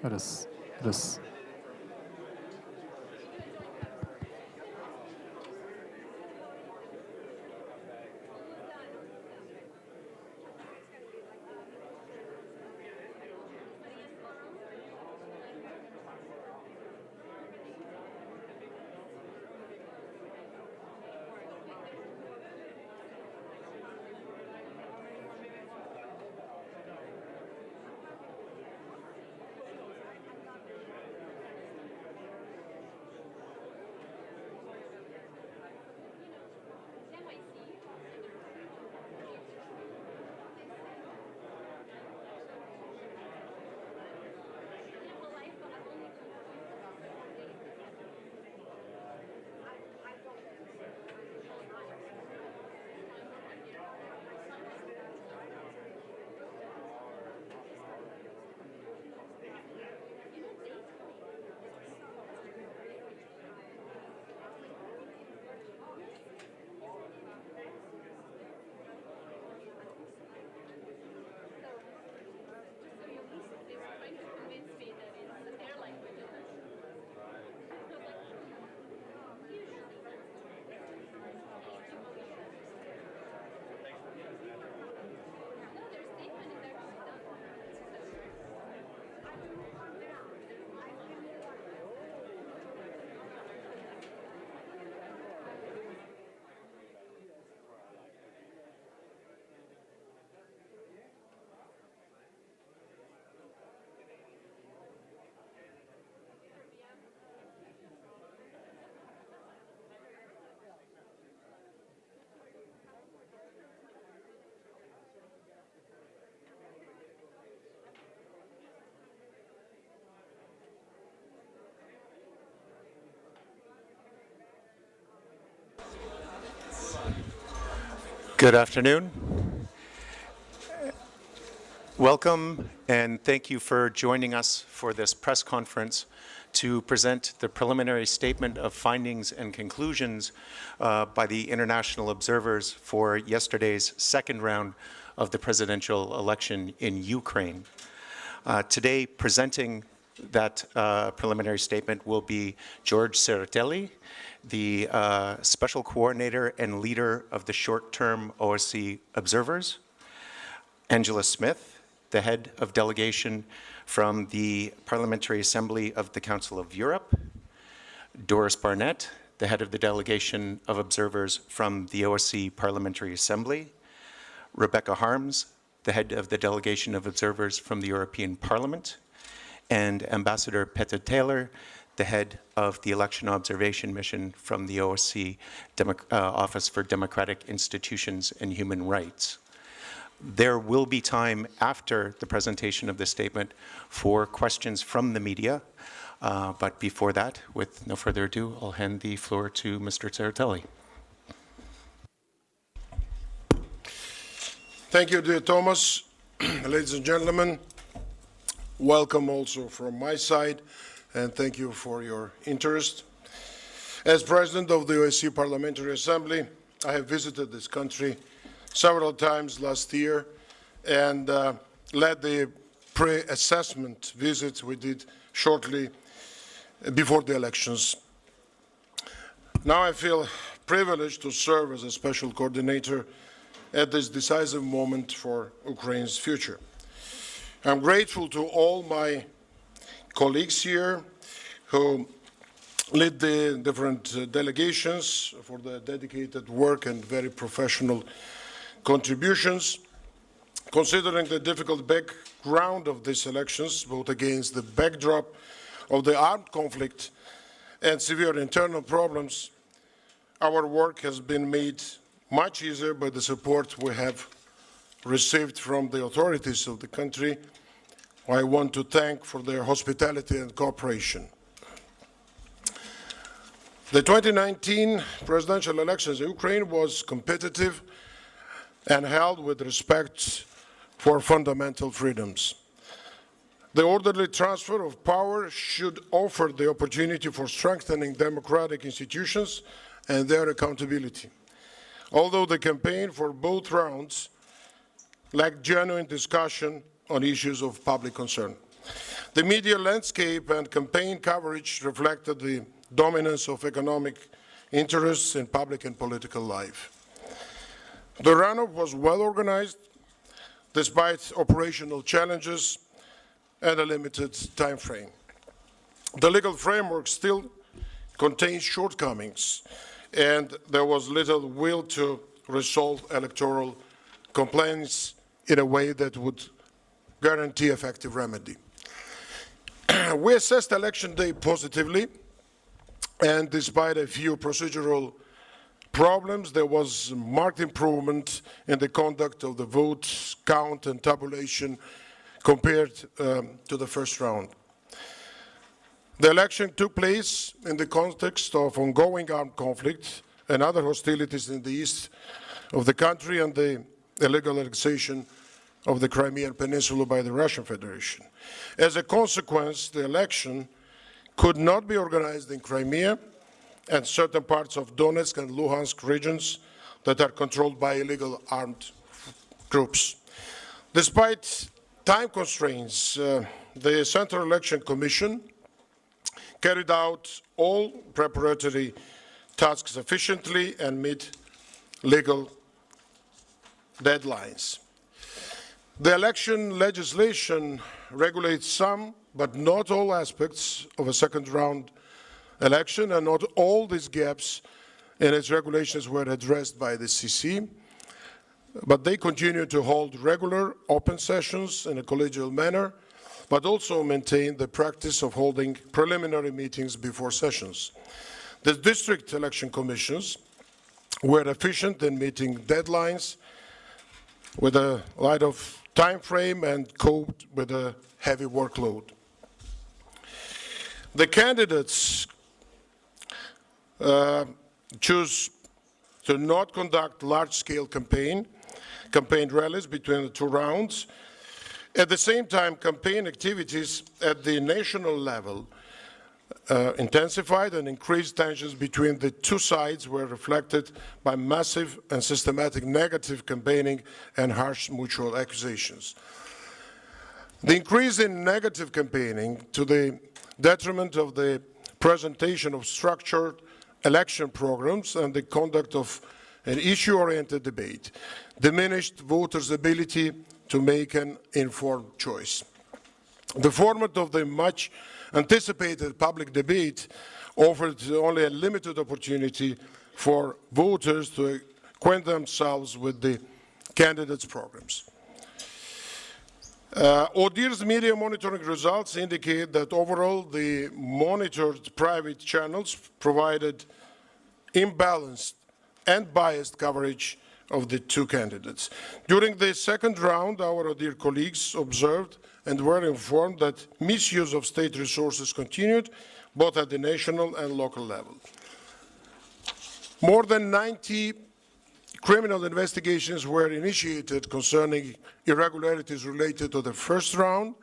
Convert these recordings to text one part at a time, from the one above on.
Res, res. Good afternoon. Welcome and thank you for joining us for this press conference to present the preliminary statement of findings and conclusions by the international observers for yesterday's second round of the presidential election in Ukraine. Today, presenting that preliminary statement will be George Tsereteli, the Special Coordinator and Leader of the Short-Term OSCE Observers, Angela Smith, the Head of Delegation from the Parliamentary Assembly of the Council of Europe, Doris Barnett, the Head of the Delegation of Observers from the OSCE Parliamentary Assembly, Rebecca Harms, the Head of the Delegation of Observers from the European Parliament, and Ambassador Peter Taylor, the Head of the Election Observation Mission from the OSCE Office for Democratic Institutions and Human Rights. There will be time after the presentation of this statement for questions from the media. But before that, with no further ado, I'll hand the floor to Mr. Tsereteli. Thank you, dear Thomas. Ladies and gentlemen, welcome also from my side, and thank you for your interest. As President of the OSCE Parliamentary Assembly, I have visited this country several times last year and led the pre-assessment visits we did shortly before the elections. Now I feel privileged to serve as a special coordinator at this decisive moment for Ukraine's future. I'm grateful to all my colleagues here who lead the different delegations for their dedicated work and very professional contributions. Considering the difficult background of these elections, both against the backdrop of the armed conflict and severe internal problems, our work has been made much easier by the support we have received from the authorities of the country, who I want to thank for their hospitality and cooperation. The 2019 presidential elections in Ukraine was competitive and held with respect for fundamental freedoms. The orderly transfer of power should offer the opportunity for strengthening democratic institutions and their accountability. Although the campaign for both rounds lacked genuine discussion on issues of public concern. The media landscape and campaign coverage reflected the dominance of economic interests in public and political life. The runoff was well organized, despite operational challenges and a limited time frame. The legal framework still contains shortcomings, and there was little will to resolve electoral complaints in a way that would guarantee effective remedy. We assessed election day positively, and despite a few procedural problems, there was marked improvement in the conduct of the vote count and tabulation compared to the first round. The election took place in the context of ongoing armed conflict and other hostilities in the east of the country and the illegal annexation of the Crimean Peninsula by the Russian Federation. As a consequence, the election could not be organized in Crimea and certain parts of Donetsk and Luhansk regions that are controlled by illegal armed groups. Despite time constraints, the Central Election Commission carried out all preparatory tasks efficiently and met legal deadlines. The election legislation regulates some, but not all aspects of a second round election, and not all these gaps in its regulations were addressed by the CC, but they continue to hold regular open sessions in a collegial manner, but also maintain the practice of holding preliminary meetings before sessions. The district election commissions were efficient in meeting deadlines with a light of time frame and coped with a heavy workload. The candidates choose to not conduct large-scale campaign rallies between the two rounds. At the same time, campaign activities at the national level intensified, and increased tensions between the two sides were reflected by massive and systematic negative campaigning and harsh mutual accusations. The increase in negative campaigning, to the detriment of the presentation of structured election programs and the conduct of an issue-oriented debate, diminished voters' ability to make an informed choice. The format of the much anticipated public debate offered only a limited opportunity for voters to acquaint themselves with the candidates' programs. ODIHR's media monitoring results indicate that overall the monitored private channels provided imbalanced and biased coverage of the two candidates. During the second round, our ODIHR colleagues observed and were informed that misuse of state resources continued, both at the national and local level. More than 90 criminal investigations were initiated concerning irregularities related to the first round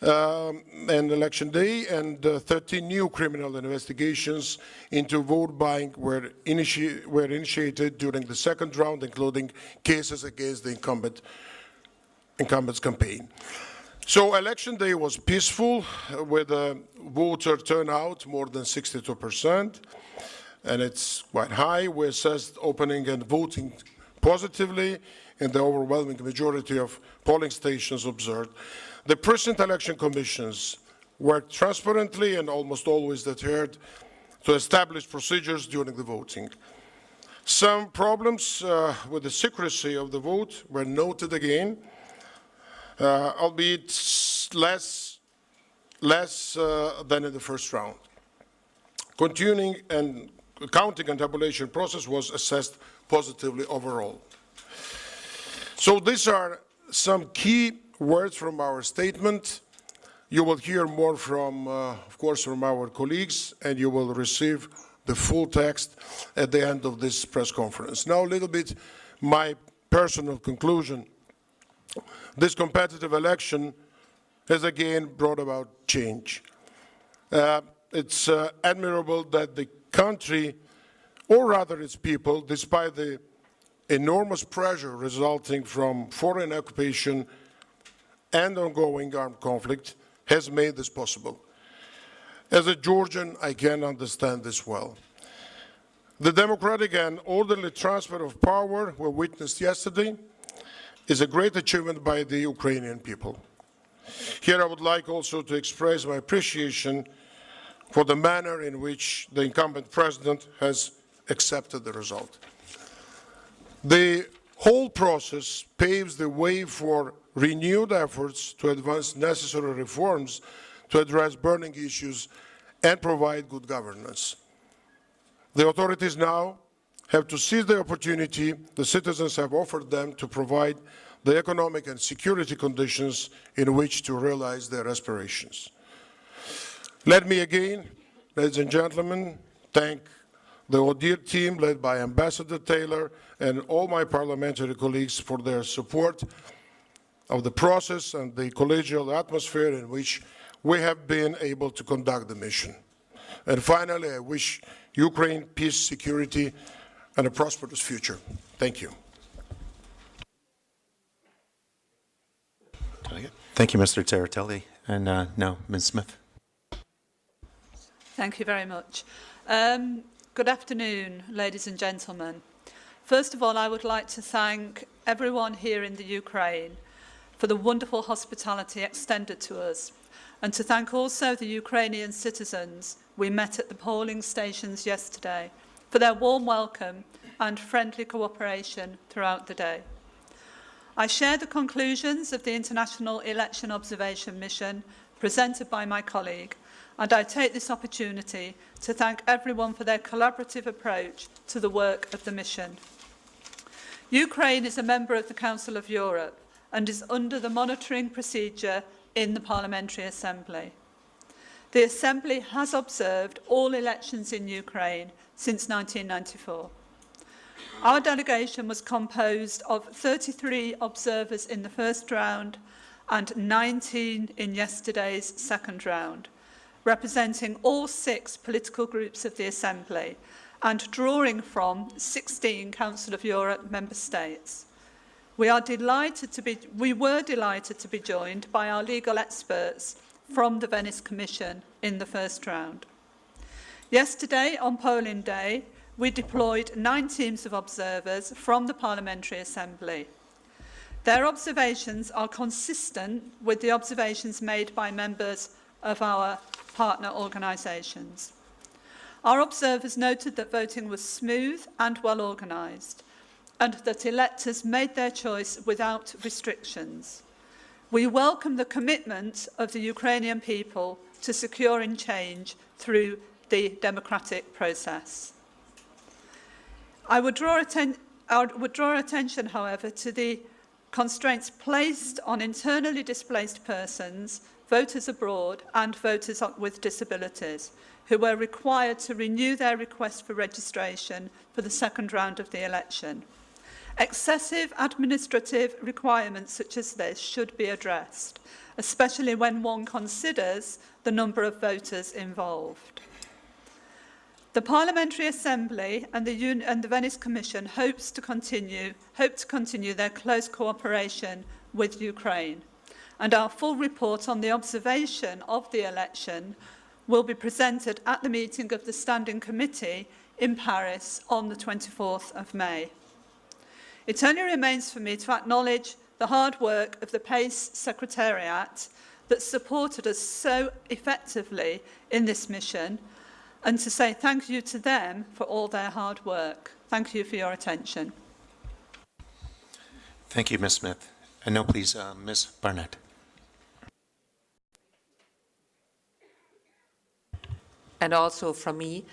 and election day, and 13 new criminal investigations into vote buying were initiated during the second round, including cases against the incumbent's campaign. So election day was peaceful, with a voter turnout more than 62%, and it's quite high. We assessed opening and voting positively in the overwhelming majority of polling stations observed. The precinct election commissions worked transparently and almost always adhered to established procedures during the voting. Some problems with the secrecy of the vote were noted again, albeit less than in the first round. Continuing and counting and tabulation process was assessed positively overall. So these are some key words from our statement. You will hear more from, of course, from our colleagues, and you will receive the full text at the end of this press conference. Now, a little bit my personal conclusion. This competitive election has again brought about change. It's admirable that the country, or rather its people, despite the enormous pressure resulting from foreign occupation and ongoing armed conflict, has made this possible. As a Georgian, I can understand this well. The democratic and orderly transfer of power we witnessed yesterday is a great achievement by the Ukrainian people. Here I would like also to express my appreciation for the manner in which the incumbent president has accepted the result. The whole process paves the way for renewed efforts to advance necessary reforms to address burning issues and provide good governance. The authorities now have to seize the opportunity the citizens have offered them to provide the economic and security conditions in which to realize their aspirations. Let me again, ladies and gentlemen, thank the ODIHR team led by Ambassador Taylor and all my parliamentary colleagues for their support of the process and the collegial atmosphere in which we have been able to conduct the mission. And finally, I wish Ukraine peace, security, and a prosperous future. Thank you. Thank you, Mr. Tsereteli. And now, Ms. Smith. Thank you very much. Good afternoon, ladies and gentlemen. First of all, I would like to thank everyone here in the Ukraine for the wonderful hospitality extended to us, and to thank also the Ukrainian citizens we met at the polling stations yesterday for their warm welcome and friendly cooperation throughout the day. I share the conclusions of the International Election Observation Mission presented by my colleague, and I take this opportunity to thank everyone for their collaborative approach to the work of the mission. Ukraine is a member of the Council of Europe and is under the monitoring procedure in the Parliamentary Assembly. The Assembly has observed all elections in Ukraine since 1994. Our delegation was composed of 33 observers in the first round and 19 in yesterday's second round, representing all 6 political groups of the Assembly and drawing from 16 Council of Europe member states. We were delighted to be joined by our legal experts from the Venice Commission in the first round. Yesterday, on polling day, we deployed 9 teams of observers from the Parliamentary Assembly. Their observations are consistent with the observations made by members of our partner organisations. Our observers noted that voting was smooth and well organised, and that electors made their choice without restrictions. We welcome the commitment of the Ukrainian people to securing change through the democratic process. I would draw attention, however, to the constraints placed on internally displaced persons, voters abroad, and voters with disabilities, who were required to renew their request for registration for the second round of the election. Excessive administrative requirements such as this should be addressed, especially when one considers the number of voters involved. The Parliamentary Assembly and the Venice Commission hope to continue their close cooperation with Ukraine, and our full report on the observation of the election will be presented at the meeting of the Standing Committee in Paris on the 24th of May. It only remains for me to acknowledge the hard work of the PACE Secretariat that supported us so effectively in this mission, and to say thank you to them for all their hard work. Thank you for your attention. Thank you, Ms. Smith. And now, please, Ms. Barnett. And also from me,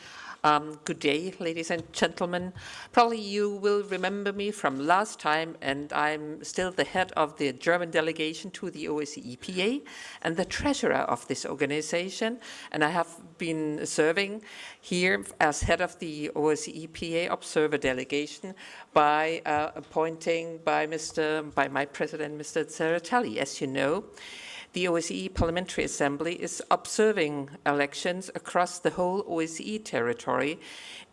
good day, ladies and gentlemen. Probably you will remember me from last time, and I'm still the head of the German delegation to the OSCE EPA and the treasurer of this organization. And I have been serving here as head of the OSCE EPA observer delegation by appointing by my president, Mr. Tsereteli. As you know, The OSCE Parliamentary Assembly is observing elections across the whole OSCE territory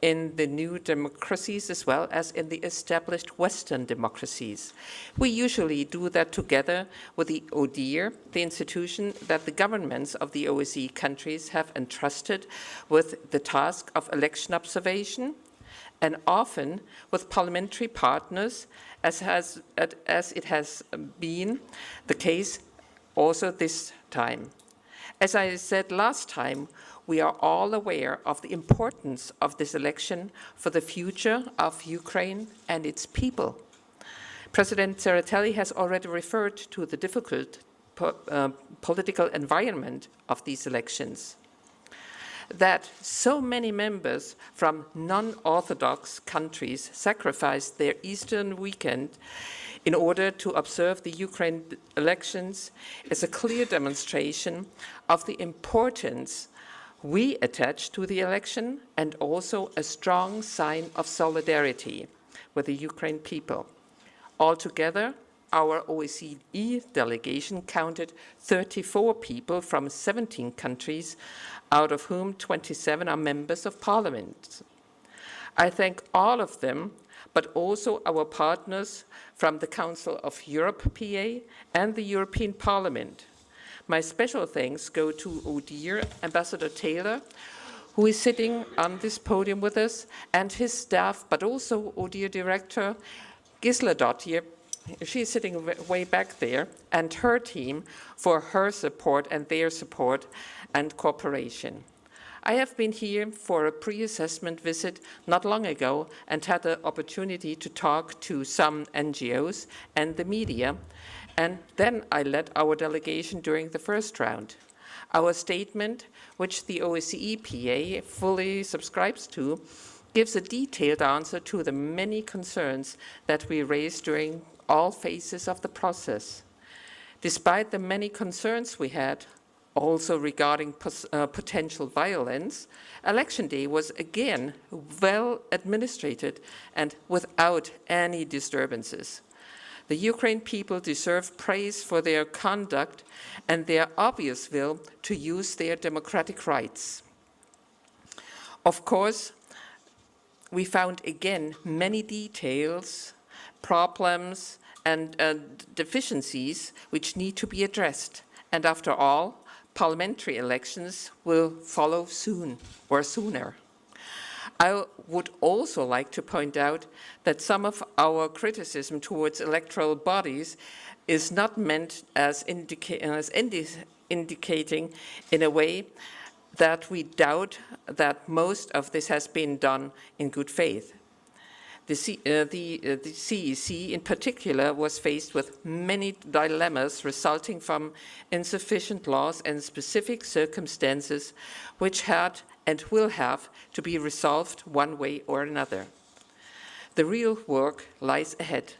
in the new democracies as well as in the established Western democracies. We usually do that together with the ODIHR, the institution that the governments of the OSCE countries have entrusted with the task of election observation, and often with parliamentary partners, as it has been the case also this time. As I said last time, we are all aware of the importance of this election for the future of Ukraine and its people. President Tsereteli has already referred to the difficult political environment of these elections. That so many members from non-Orthodox countries sacrificed their Eastern weekend in order to observe the Ukraine elections is a clear demonstration of the importance we attach to the election and also a strong sign of solidarity with the Ukraine people. Altogether, our OSCE delegation counted 34 people from 17 countries, out of whom 27 are members of parliament. I thank all of them, but also our partners from the Council of Europe PA and the European Parliament. My special thanks go to ODIHR Ambassador Taylor, who is sitting on this podium with us, and his staff, but also ODIHR Director Gisela Dottir. She is sitting way back there, and her team for her support and their support and cooperation. I have been here for a pre-assessment visit not long ago and had the opportunity to talk to some NGOs and the media, and then I led our delegation during the first round. Our statement, which the OSCE PA fully subscribes to, gives a detailed answer to the many concerns that we raised during all phases of the process. Despite the many concerns we had, also regarding potential violence, Election Day was again well administrated and without any disturbances. The Ukraine people deserve praise for their conduct and their obvious will to use their democratic rights. Of course, we found again many details, problems, and deficiencies which need to be addressed. And after all, parliamentary elections will follow soon or sooner. I would also like to point out that some of our criticism towards electoral bodies is not meant as indicating in a way that we doubt that most of this has been done in good faith. The CEC in particular was faced with many dilemmas resulting from insufficient laws and specific circumstances which had and will have to be resolved one way or another. The real work lies ahead.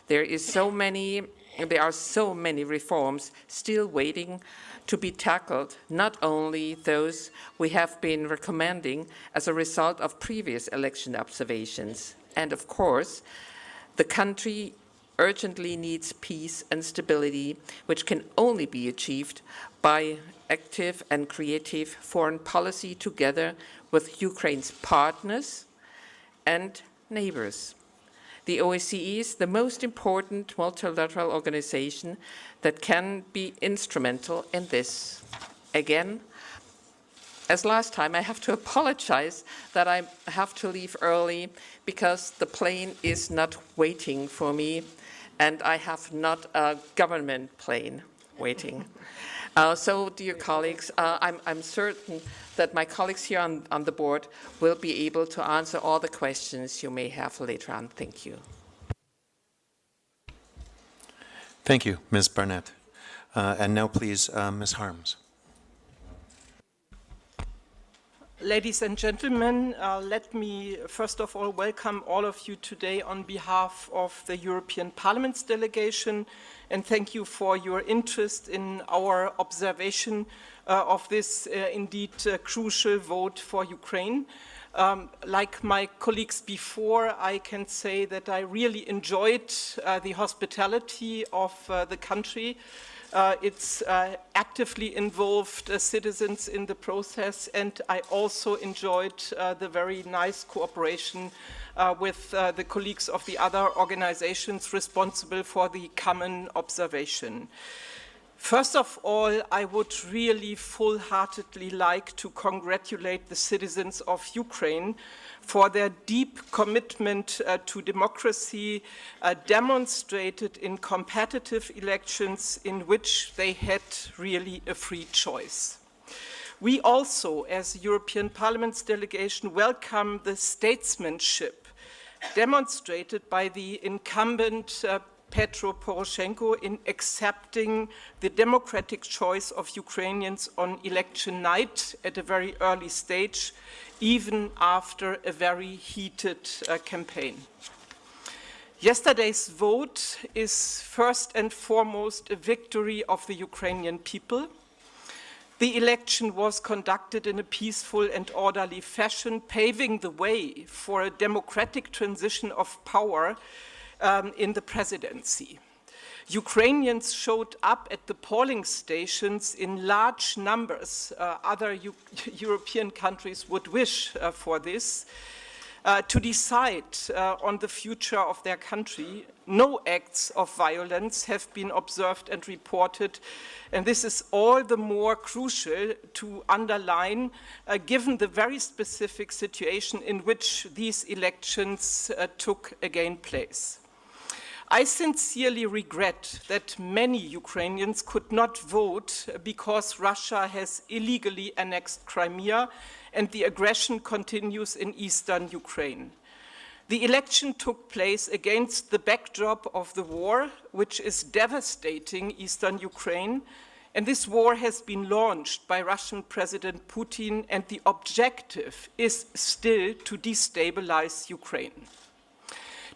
There are so many reforms still waiting to be tackled, not only those we have been recommending as a result of previous election observations. And of course, the country urgently needs peace and stability, which can only be achieved by active and creative foreign policy together with Ukraine's partners and neighbors. The OSCE is the most important multilateral organization that can be instrumental in this. Again, as last time, I have to apologize that I have to leave early because the plane is not waiting for me and I have not a government plane waiting. So, dear colleagues, I'm certain that my colleagues here on the board will be able to answer all the questions you may have later on. Thank you. Thank you, Ms. Barnett. And now, please, Ms. Harms. Ladies and gentlemen, let me first of all welcome all of you today on behalf of the European Parliament's delegation, and thank you for your interest in our observation of this indeed crucial vote for Ukraine. Like my colleagues before, I can say that I really enjoyed the hospitality of the country. It's actively involved citizens in the process, and I also enjoyed the very nice cooperation with the colleagues of the other organizations responsible for the common observation. First of all, I would really full-heartedly like to congratulate the citizens of Ukraine for their deep commitment to democracy demonstrated in competitive elections in which they had really a free choice. We also, as European Parliament's delegation, welcome the statesmanship demonstrated by the incumbent Petro Poroshenko in accepting the democratic choice of Ukrainians on election night at a very early stage, even after a very heated campaign. Yesterday's vote is first and foremost a victory of the Ukrainian people. The election was conducted in a peaceful and orderly fashion, paving the way for a democratic transition of power in the presidency. Ukrainians showed up at the polling stations in large numbers. Other European countries would wish for this, to decide on the future of their country. No acts of violence have been observed and reported, and this is all the more crucial to underline given the very specific situation in which these elections took again place. I sincerely regret that many Ukrainians could not vote because Russia has illegally annexed Crimea and the aggression continues in eastern Ukraine. The election took place against the backdrop of the war, which is devastating eastern Ukraine, and this war has been launched by Russian President Putin, and the objective is still to destabilize Ukraine.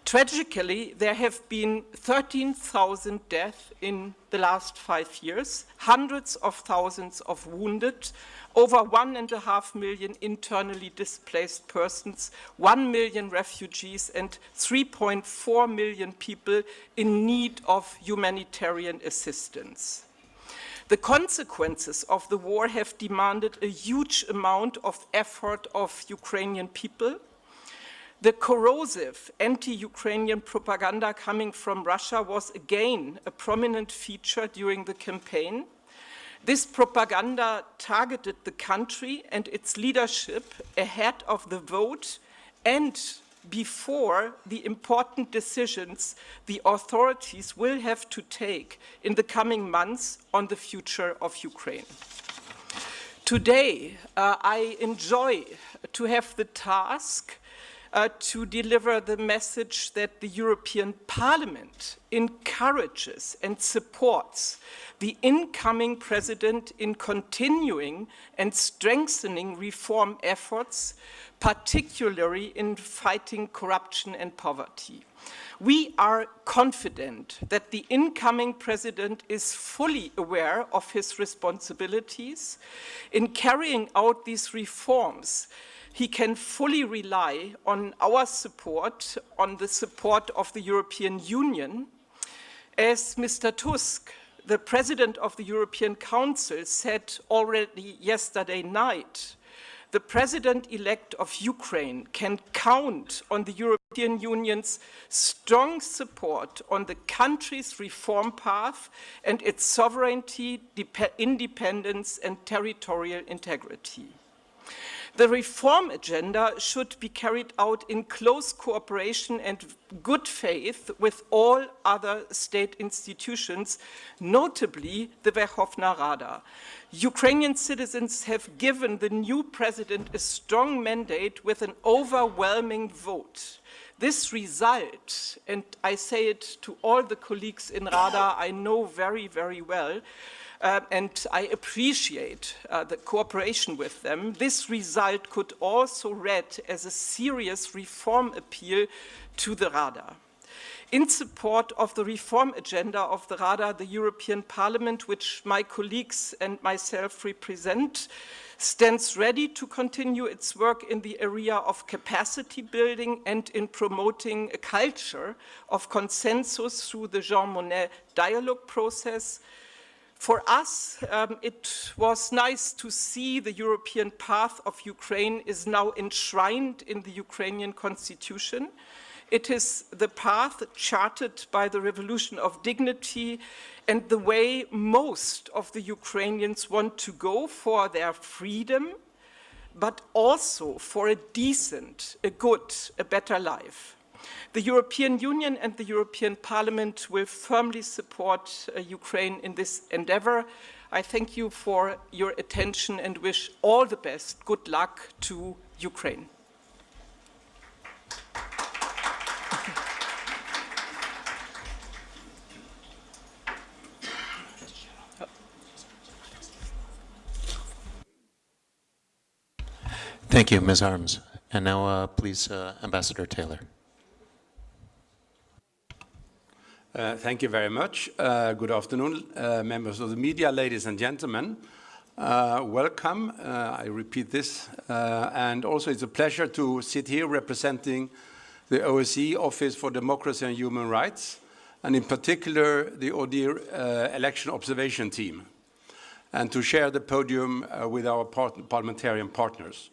Tragically, there have been 13,000 deaths in the last 5 years, hundreds of thousands of wounded, over 1.5 million internally displaced persons, 1 million refugees, and 3.4 million people in need of humanitarian assistance. The consequences of the war have demanded a huge amount of effort of Ukrainian people. The corrosive anti-Ukrainian propaganda coming from Russia was again a prominent feature during the campaign. This propaganda targeted the country and its leadership ahead of the vote and before the important decisions the authorities will have to take in the coming months on the future of Ukraine. Today, I enjoy to have the task to deliver the message that the European Parliament encourages and supports the incoming president in continuing and strengthening reform efforts, particularly in fighting corruption and poverty. We are confident that the incoming president is fully aware of his responsibilities. In carrying out these reforms, he can fully rely on our support, on the support of the European Union. As Mr. Tusk, the President of the European Council, said already yesterday night, the President-elect of Ukraine can count on the European Union's strong support on the country's reform path and its sovereignty, independence, and territorial integrity. The reform agenda should be carried out in close cooperation and good faith with all other state institutions, notably the Verkhovna Rada. Ukrainian citizens have given the new president a strong mandate with an overwhelming vote. This result, and I say it to all the colleagues in Rada I know very, very well, and I appreciate the cooperation with them. This result could also read as a serious reform appeal to the Rada. In support of the reform agenda of the Rada, the European Parliament, which my colleagues and myself represent, stands ready to continue its work in the area of capacity building and in promoting a culture of consensus through the Jean Monnet dialogue process. For us, it was nice to see the European path of Ukraine is now enshrined in the Ukrainian constitution. It is the path charted by the revolution of dignity and the way most of the Ukrainians want to go for their freedom, but also for a decent, a good, a better life. The European Union and the European Parliament will firmly support Ukraine in this endeavor. I thank you for your attention and wish all the best. Good luck to Ukraine. Thank you, Ms. Harms. And now, please, Ambassador Taylor. Thank you very much. Good afternoon, members of the media, ladies and gentlemen. Welcome, I repeat this. And also it's a pleasure to sit here representing the OSCE Office for Democracy and Human Rights, and in particular the ODIHR election observation team, and to share the podium with our parliamentarian partners.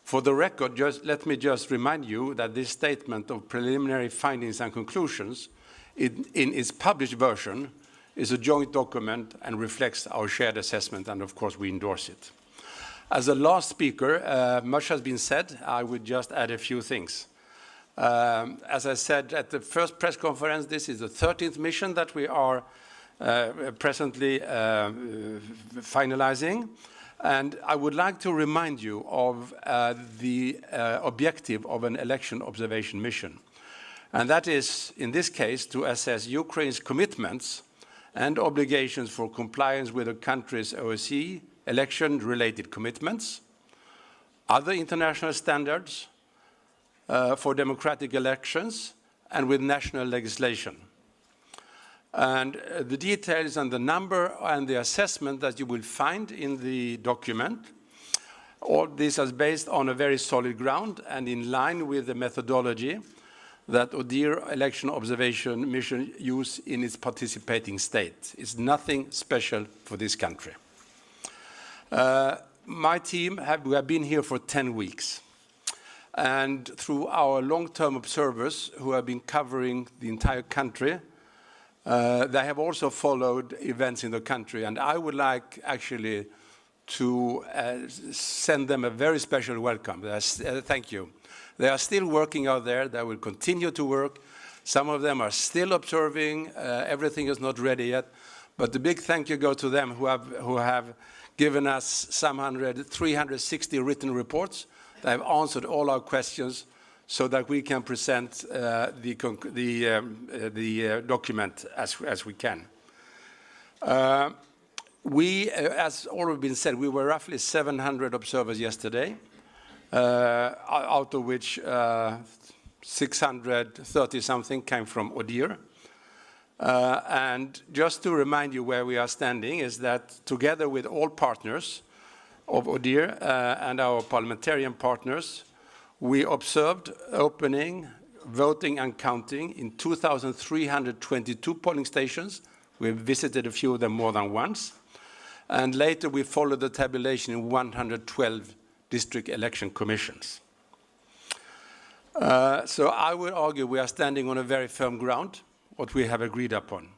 For the record, let me just remind you that this statement of preliminary findings and conclusions in its published version is a joint document and reflects our shared assessment, and of course we endorse it. As a last speaker, much has been said. I would just add a few things. As I said at the first press conference, this is the 13th mission that we are presently finalizing. And I would like to remind you of the objective of an election observation mission. And that is, in this case, to assess Ukraine's commitments and obligations for compliance with the country's OSCE election-related commitments, other international standards for democratic elections, and with national legislation. And the details and the number and the assessment that you will find in the document, all this is based on a very solid ground and in line with the methodology that ODIHR election observation mission use in its participating state. It's nothing special for this country. My team, we have been here for 10 weeks. And through our long-term observers who have been covering the entire country, they have also followed events in the country, and I would like actually to send them a very special welcome. Thank you. They are still working out there. They will continue to work. Some of them are still observing. Everything is not ready yet. But the big thank you go to them who have given us 360 written reports. They have answered all our questions, so that we can present the document as we can. As already been said, we were roughly 700 observers yesterday, out of which 630-something came from ODIHR. And just to remind you where we are standing is that together with all partners of ODIHR and our parliamentarian partners, we observed opening, voting and counting in 2,322 polling stations. We visited a few of them more than once. And later we followed the tabulation in 112 district election commissions. So I would argue we are standing on a very firm ground, what we have agreed upon.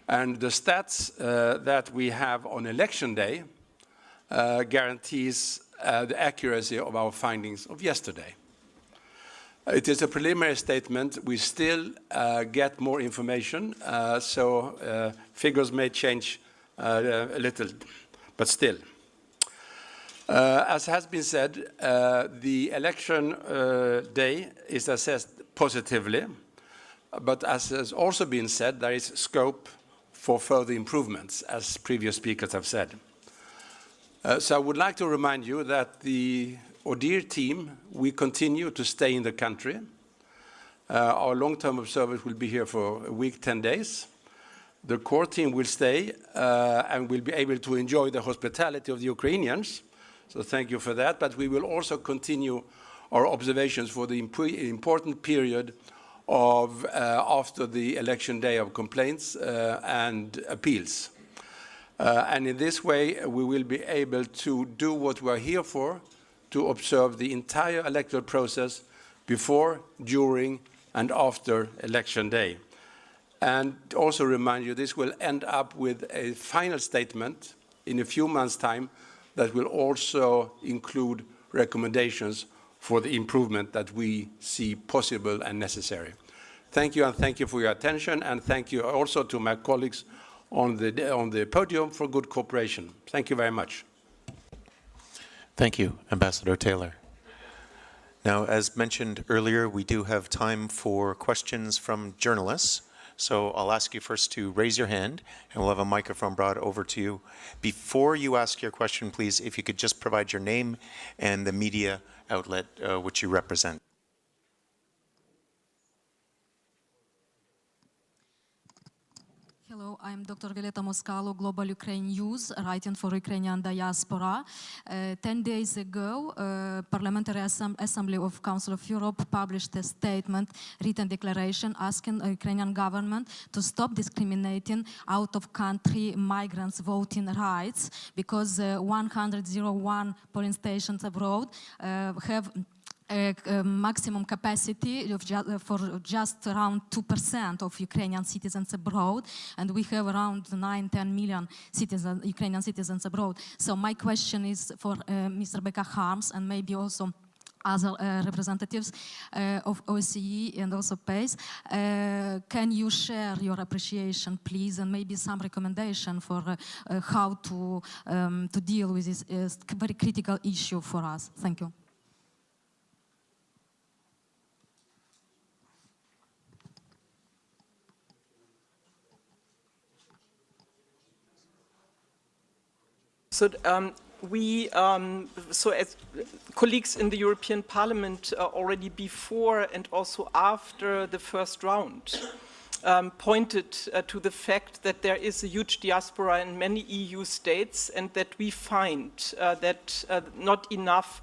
And the stats that we have on election day guarantees the accuracy of our findings of yesterday. It is a preliminary statement. We still get more information, so figures may change a little, but still. As has been said, the election day is assessed positively, but as has also been said, there is scope for further improvements, as previous speakers have said. So I would like to remind you that the ODIHR team, we continue to stay in the country. Our long-term observers will be here for a week, 10 days. The core team will stay and will be able to enjoy the hospitality of the Ukrainians. So thank you for that. But we will also continue our observations for the important period of after the election day of complaints and appeals. And in this way, we will be able to do what we are here for, to observe the entire electoral process before, during, and after election day. And also remind you, this will end up with a final statement in a few months' time that will also include recommendations for the improvement that we see possible and necessary. Thank you, and thank you for your attention, and thank you also to my colleagues on the podium for good cooperation. Thank you very much. Thank you, Ambassador Taylor. Now, as mentioned earlier, we do have time for questions from journalists. So I'll ask you first to raise your hand, and we'll have a microphone brought over to you. Before you ask your question, please, if you could just provide your name and the media outlet which you represent. Hello, I'm Dr. Violeta Moskalo, Global Ukraine News, writing for Ukrainian diaspora. 10 days ago, Parliamentary Assembly of Council of Europe published a statement, written declaration, asking the Ukrainian government to stop discriminating out-of-country migrants' voting rights, because 101 polling stations abroad have maximum capacity of for just around 2% of Ukrainian citizens abroad, and we have around 9-10 million Ukrainian citizens abroad. So my question is for Ms. Rebecca Harms, and maybe also other representatives of OSCE and also PACE. Can you share your appreciation, please, and maybe some recommendation for how to deal with this very critical issue for us? Thank you. So so as colleagues in the European Parliament already before and also after the first round pointed to the fact that there is a huge diaspora in many EU states, and that we find that not enough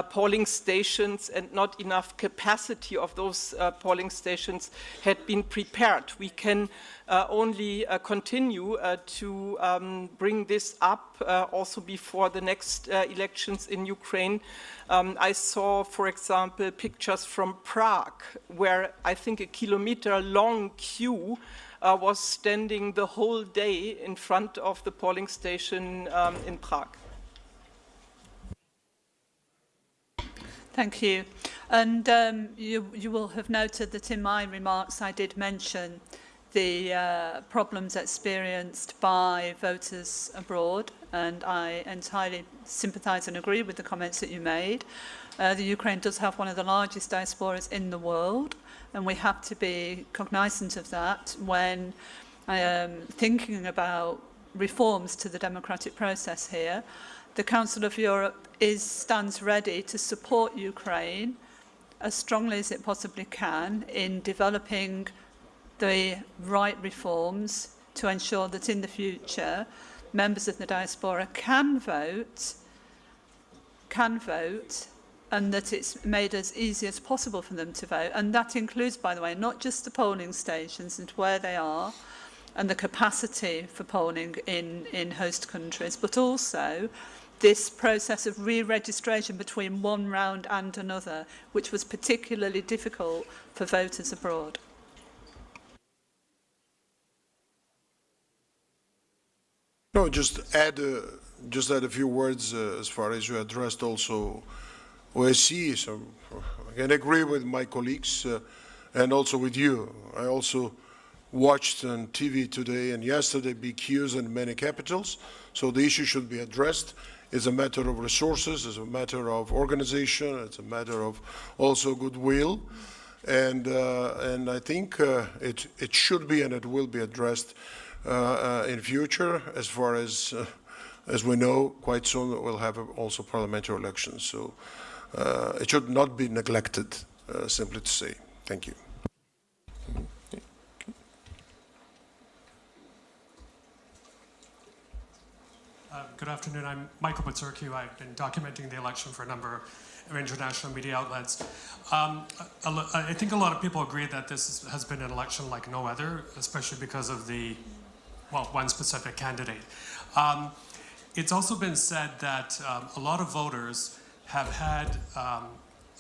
polling stations and not enough capacity of those polling stations had been prepared. We can only continue to bring this up also before the next elections in Ukraine. I saw, for example, pictures from Prague, where I think a kilometer-long queue was standing the whole day in front of the polling station in Prague. Thank you. And you will have noted that in my remarks I did mention the problems experienced by voters abroad, and I entirely sympathise and agree with the comments that you made. The Ukraine does have one of the largest diasporas in the world, and we have to be cognizant of that when thinking about reforms to the democratic process here. The Council of Europe stands ready to support Ukraine as strongly as it possibly can in developing the right reforms to ensure that in the future members of the diaspora can vote, and that it's made as easy as possible for them to vote. And that includes, by the way, not just the polling stations and where they are and the capacity for polling in host countries, but also this process of re-registration between one round and another, which was particularly difficult for voters abroad. No, just add a few words as far as you addressed also OSCE. So I can agree with my colleagues and also with you. I also watched on TV today and yesterday big queues in many capitals. So the issue should be addressed. It's a matter of resources, it's a matter of organization, it's a matter of also goodwill. And I think it should be and it will be addressed in future, as far as we know, quite soon we'll have also parliamentary elections. So it should not be neglected, simply to say. Thank you. Good afternoon. I'm Michael Butsurkiw. I've been documenting the election for a number of international media outlets. I think a lot of people agree that this has been an election like no other, especially because of one specific candidate. It's also been said that a lot of voters have had,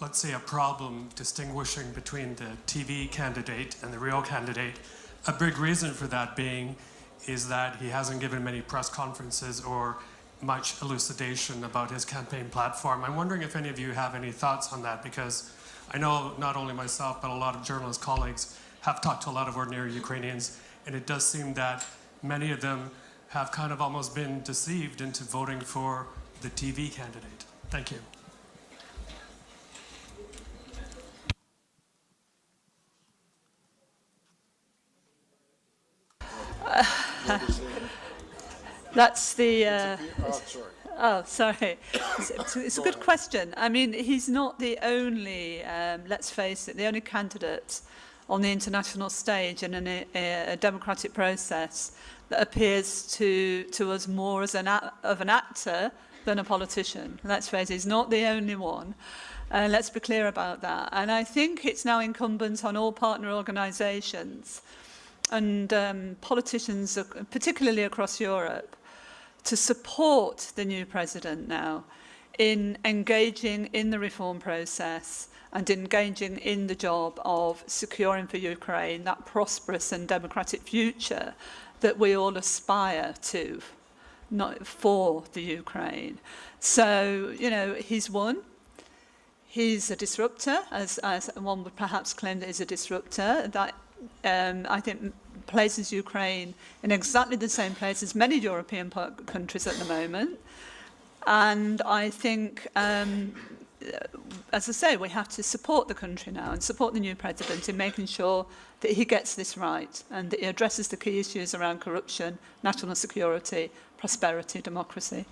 let's say, a problem distinguishing between the TV candidate and the real candidate. A big reason for that being is that he hasn't given many press conferences or much elucidation about his campaign platform. I'm wondering if any of you have any thoughts on that, because I know not only myself, but a lot of journalist colleagues have talked to a lot of ordinary Ukrainians, and it does seem that many of them have kind of almost been deceived into voting for the TV candidate. Thank you. That's the... Sorry. Oh, sorry. It's a good question. I mean, he's not the only, let's face it, the only candidate on the international stage in a democratic process that appears to us more as an actor than a politician. Let's face it, he's not the only one. Let's be clear about that. And I think it's now incumbent on all partner organisations and politicians, particularly across Europe, to support the new president now in engaging in the reform process and engaging in the job of securing for Ukraine that prosperous and democratic future that we all aspire to, not for the Ukraine. So, you know, he's won. He's a disruptor, as one would perhaps claim that he's a disruptor. That I think places Ukraine in exactly the same place as many European countries at the moment. And I think, as I say, we have to support the country now and support the new president in making sure that he gets this right and that he addresses the key issues around corruption, national security, prosperity, democracy.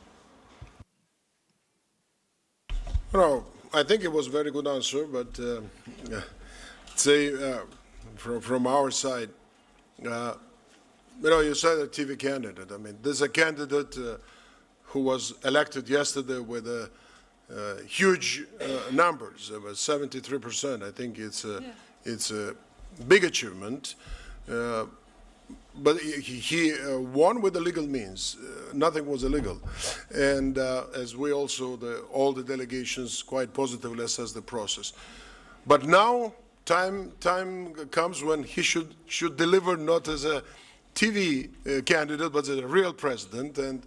No, I think it was a very good answer, but from our side, you know, you said a TV candidate. I mean, there's a candidate who was elected yesterday with huge numbers, about 73%. I think it's a big achievement. But he won with the legal means. Nothing was illegal. And as we also, all the delegations quite positively assess the process. But now time comes when he should deliver not as a TV candidate, but as a real president. And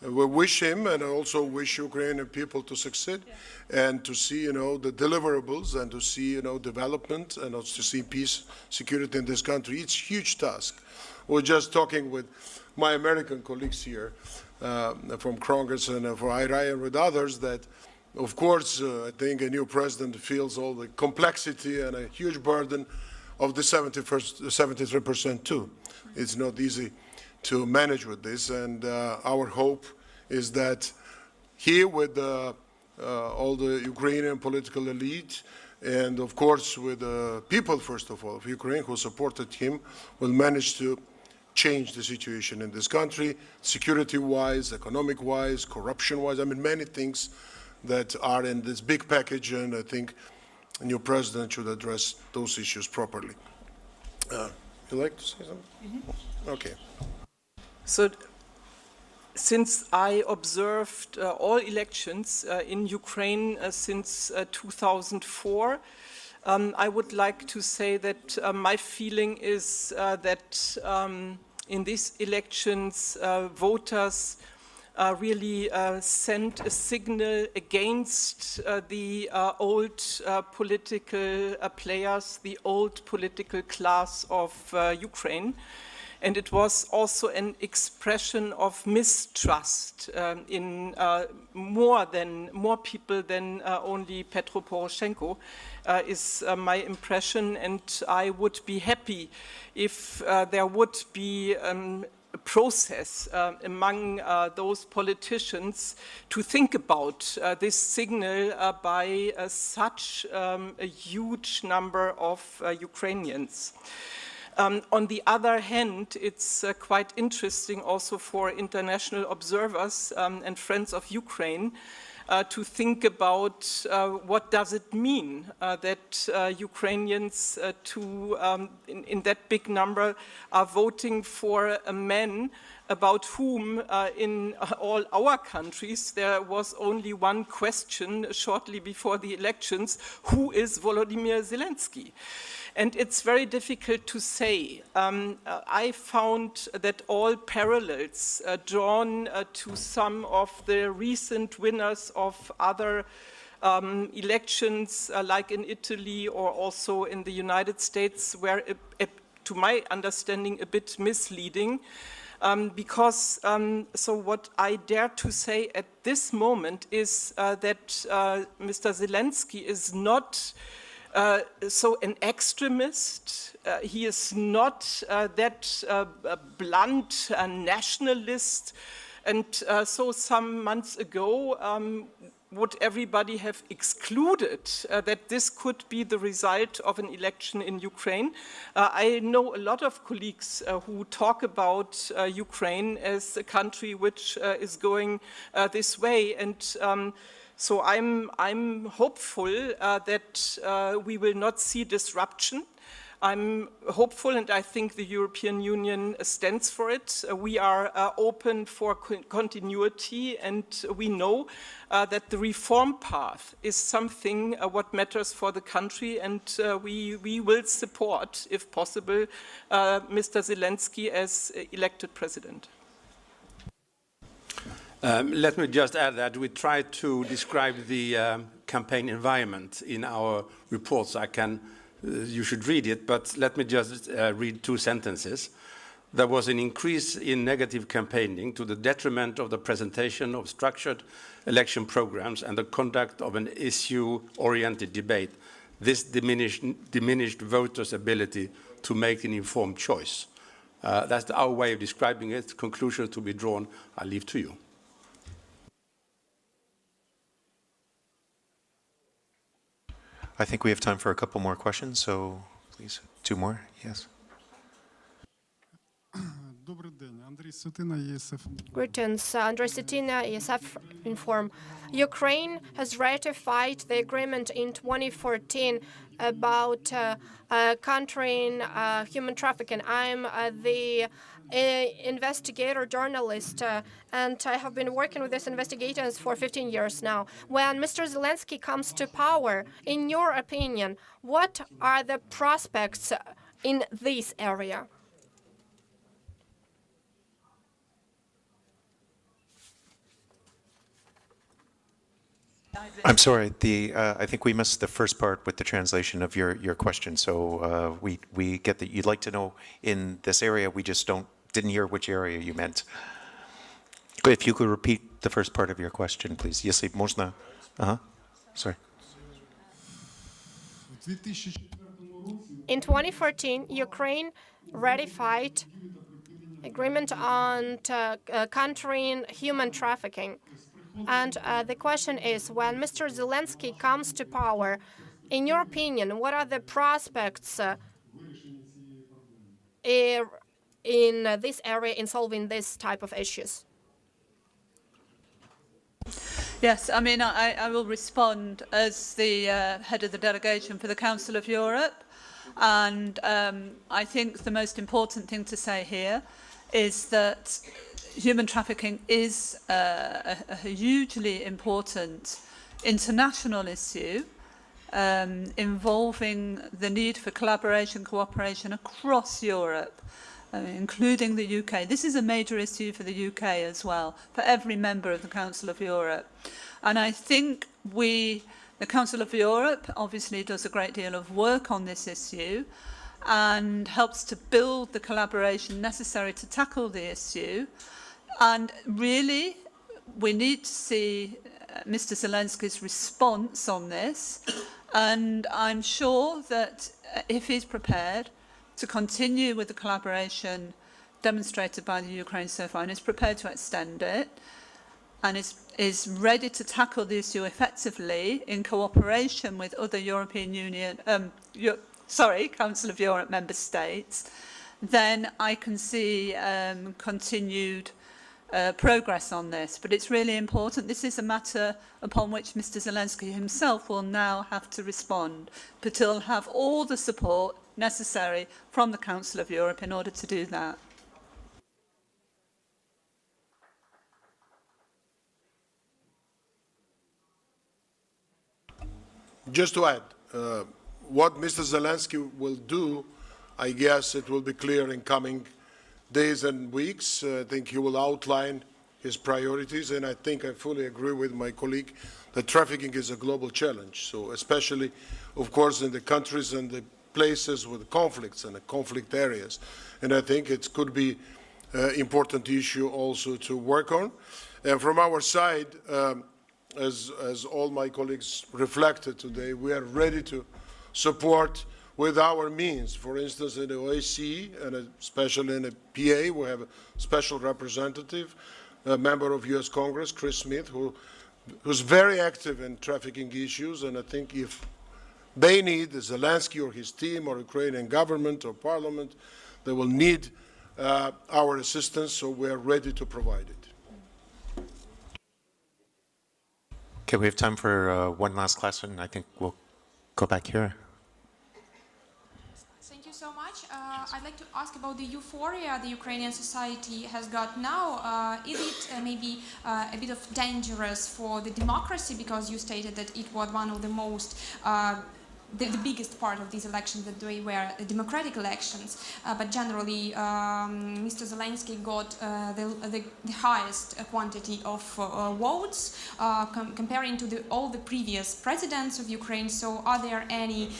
we wish him and also wish Ukrainian people to succeed and to see, you know, the deliverables and to see, you know, development and also to see peace, security in this country. It's a huge task. We're just talking with my American colleagues here from Congress and from IEOM and with others that, of course, I think a new president feels all the complexity and a huge burden of the 73% too. It's not easy to manage with this, and our hope is that he, with all the Ukrainian political elite, and of course with the people, first of all, of Ukraine who supported him, will manage to change the situation in this country, security-wise, economic-wise, corruption-wise. I mean, many things that are in this big package, and I think a new president should address those issues properly. You like to say something? Mm-hmm. Okay. So, since I observed all elections in Ukraine since 2004, I would like to say that my feeling is that in these elections, voters really sent a signal against the old political players, the old political class of Ukraine. And it was also an expression of mistrust in more people than only Petro Poroshenko, is my impression. And I would be happy if there would be a process among those politicians to think about this signal by such a huge number of Ukrainians. On the other hand, it's quite interesting also for international observers and friends of Ukraine to think about what does it mean that Ukrainians in that big number are voting for a man about whom in all our countries there was only one question shortly before the elections: who is Volodymyr Zelensky? And it's very difficult to say. I found that all parallels drawn to some of the recent winners of other elections, like in Italy or also in the United States, were, to my understanding, a bit misleading. Because, so what I dare to say at this moment is that Mr. Zelensky is not so an extremist. He is not that blunt nationalist. And so some months ago, would everybody have excluded that this could be the result of an election in Ukraine? I know a lot of colleagues who talk about Ukraine as a country which is going this way, and so I'm hopeful that we will not see disruption. I'm hopeful, and I think the European Union stands for it. We are open for continuity, and we know that the reform path is something what matters for the country, and we will support, if possible, Mr. Zelensky as elected president. Let me just add that we tried to describe the campaign environment in our reports. You should read it, but let me just read 2 sentences. There was an increase in negative campaigning to the detriment of the presentation of structured election programs and the conduct of an issue-oriented debate. This diminished voters' ability to make an informed choice. That's our way of describing it. Conclusions to be drawn, I leave to you. I think we have time for a couple more questions, so please, 2 more. Yes. Greetings, Andrei Setina, ESF Inform. Ukraine has ratified the agreement in 2014 about countering human trafficking. I'm the investigator journalist, and I have been working with these investigations for 15 years now. When Mr. Zelensky comes to power, in your opinion, what are the prospects in this area? I'm sorry. I think we missed the first part with the translation of your question. So we get that you'd like to know in this area. We just didn't hear which area you meant. If you could repeat the first part of your question, please. Если можно. Sorry. In 2014, Ukraine ratified agreement on countering human trafficking. And the question is, when Mr. Zelensky comes to power, in your opinion, what are the prospects in this area in solving this type of issues? Yes, I mean, I will respond as the head of the delegation for the Council of Europe. And I think the most important thing to say here is that human trafficking is a hugely important international issue involving the need for collaboration, cooperation across Europe, including the UK. This is a major issue for the UK as well, for every member of the Council of Europe. And I think the Council of Europe obviously does a great deal of work on this issue and helps to build the collaboration necessary to tackle the issue. And really, we need to see Mr. Zelensky's response on this. And I'm sure that if he's prepared to continue with the collaboration demonstrated by the Ukraine so far, and is prepared to extend it, and is ready to tackle the issue effectively in cooperation with other Council of Europe member states, then I can see continued progress on this. But it's really important. This is a matter upon which Mr. Zelensky himself will now have to respond, but he'll have all the support necessary from the Council of Europe in order to do that. just to add, what Mr. Zelensky will do, I guess it will be clear in coming days and weeks. I think he will outline his priorities, and I think I fully agree with my colleague that trafficking is a global challenge. So especially, of course, in the countries and the places with conflicts and the conflict areas. And I think it could be an important issue also to work on. And from our side, as all my colleagues reflected today, we are ready to support with our means. For instance, in the OSCE, and especially in the PA, we have a special representative, a member of US Congress, Chris Smith, who's very active in trafficking issues. And I think if they need, Zelensky or his team or Ukrainian government or parliament, they will need our assistance, so we are ready to provide it. Okay, we have time for one last question. I think we'll go back here. Thank you so much. I'd like to ask about the euphoria the Ukrainian society has got now. Is it maybe a bit of dangerous for the democracy, because you stated that it was one of the most the biggest part of these elections, that they were democratic elections, but generally Mr. Zelensky got the highest quantity of votes comparing to all the previous presidents of Ukraine. So are there any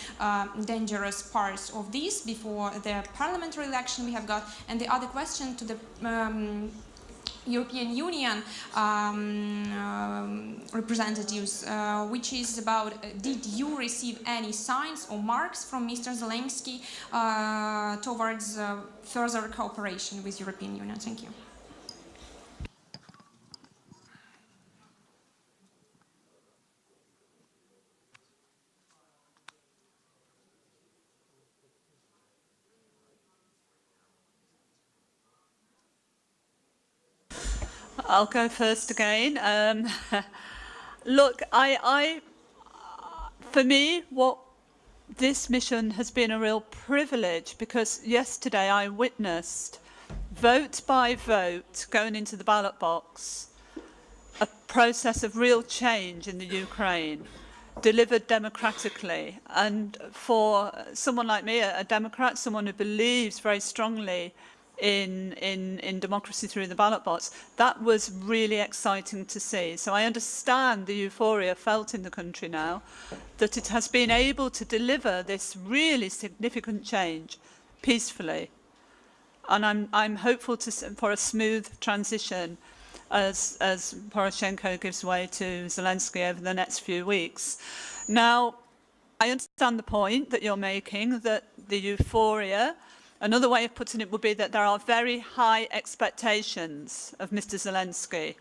dangerous parts of this before the parliamentary election we have got? And the other question to the European Union representatives, which is about, did you receive any signs or marks from Mr. Zelensky towards further cooperation with European Union? Thank you. I'll go first again. Look, for me, this mission has been a real privilege, because yesterday I witnessed, vote by vote, going into the ballot box, a process of real change in the Ukraine, delivered democratically. And for someone like me, a Democrat, someone who believes very strongly in democracy through the ballot box, that was really exciting to see. So I understand the euphoria felt in the country now, that it has been able to deliver this really significant change peacefully. And I'm hopeful for a smooth transition as Poroshenko gives way to Zelensky over the next few weeks. Now, I understand the point that you're making, that the euphoria, another way of putting it would be that there are very high expectations of Mr. Zelensky,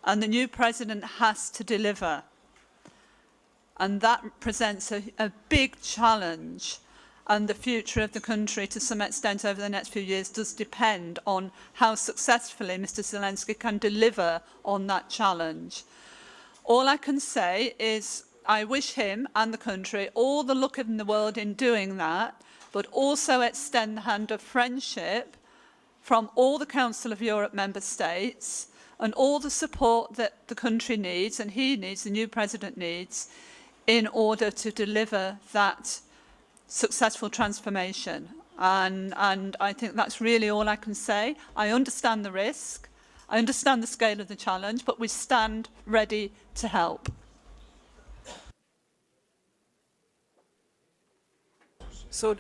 and the new president has to deliver. And that presents a big challenge, and the future of the country, to some extent, over the next few years, does depend on how successfully Mr. Zelensky can deliver on that challenge. All I can say is I wish him and the country all the luck in the world in doing that, but also extend the hand of friendship from all the Council of Europe member states and all the support that the country needs, and he needs, the new president needs, in order to deliver that successful transformation. And I think that's really all I can say. I understand the risk, I understand the scale of the challenge, but we stand ready to help. So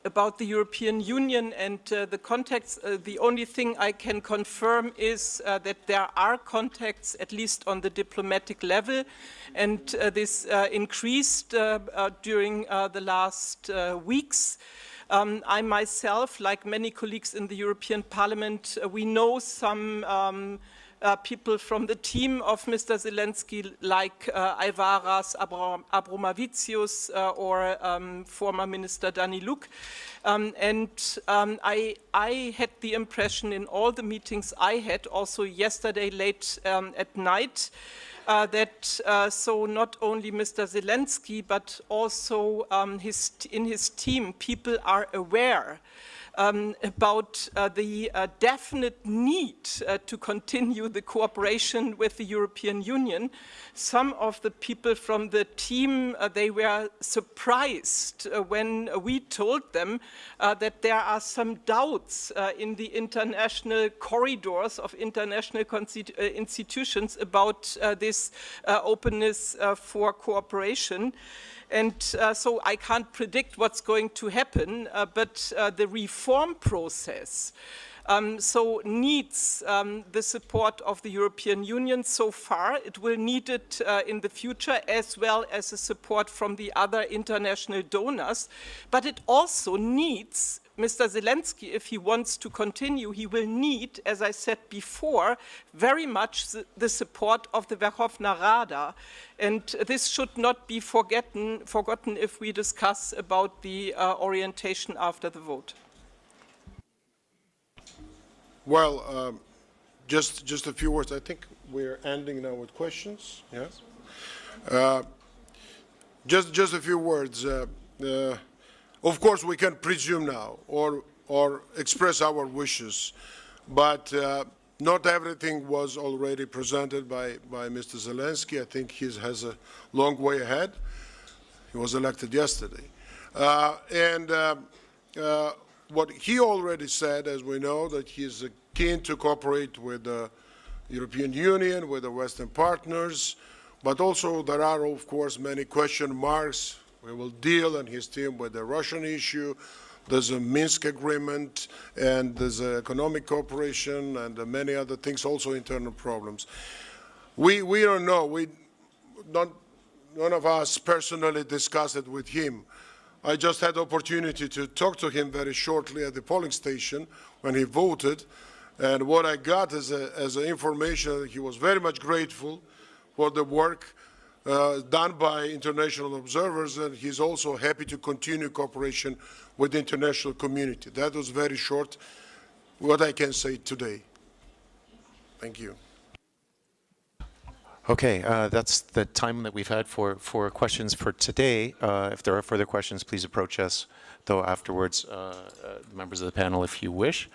about the European Union and the contacts, the only thing I can confirm is that there are contacts, at least on the diplomatic level, and this increased during the last weeks. I myself, like many colleagues in the European Parliament, we know some people from the team of Mr. Zelensky, like Alvaras Abromavicius or former Minister Daniluk. I had the impression in all the meetings I had, also yesterday late at night, that so not only Mr. Zelensky, but also in his team, people are aware about the definite need to continue the cooperation with the European Union. Some of the people from the team, they were surprised when we told them that there are some doubts in the international corridors of international institutions about this openness for cooperation. And so I can't predict what's going to happen, but the reform process needs the support of the European Union so far. It will need it in the future, as well as the support from the other international donors. But it also needs Mr. Zelensky, if he wants to continue, he will need, as I said before, very much the support of the Verkhovna Rada. And this should not be forgotten if we discuss about the orientation after the vote. Well, just a few words. I think we're ending now with questions. Yes. Just a few words. Of course, we can presume now or express our wishes, but not everything was already presented by Mr. Zelensky. I think he has a long way ahead. He was elected yesterday. What he already said, as we know, that he is keen to cooperate with the European Union, with the Western partners, but also there are, of course, many question marks. We will deal and his team with the Russian issue. There's a Minsk agreement, and there's economic cooperation, and many other things, also internal problems. We don't know. None of us personally discussed it with him. I just had the opportunity to talk to him very shortly at the polling station when he voted, and what I got as information that he was very much grateful for the work done by international observers, and he's also happy to continue cooperation with the international community. That was very short, what I can say today. Thank you. Okay, that's the time that we've had for questions for today. If there are further questions, please approach us, though, afterwards, members of the panel, if you wish.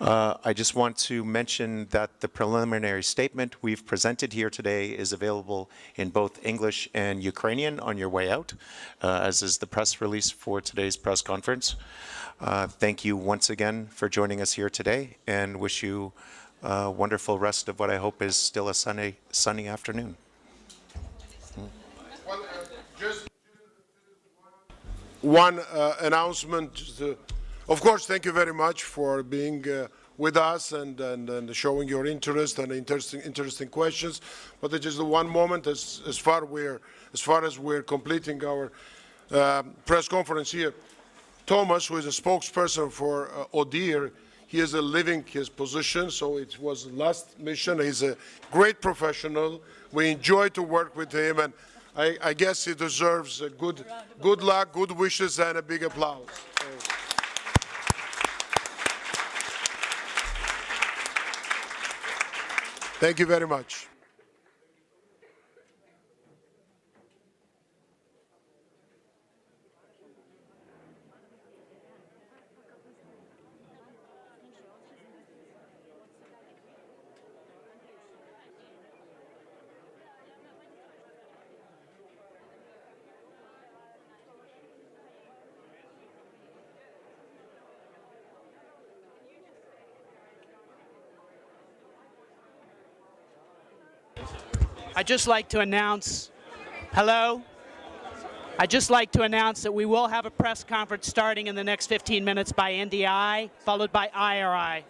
I just want to mention that the preliminary statement we've presented here today is available in both English and Ukrainian on your way out, as is the press release for today's press conference. Thank you once again for joining us here today, and wish you a wonderful rest of what I hope is still a sunny afternoon. Well, just one announcement. Of course, thank you very much for being with us and showing your interest and interesting questions. But it is the one moment as far as we're completing our press conference here. Thomas, who is a spokesperson for ODIHR, he is living his position, so it was the last mission. He's a great professional. We enjoy to work with him, and I guess he deserves a good luck, good wishes, and a big applause. Thank you very much. I'd just like to announce, hello? I'd just like to announce that we will have a press conference starting in the next 15 minutes by NDI, followed by IRI.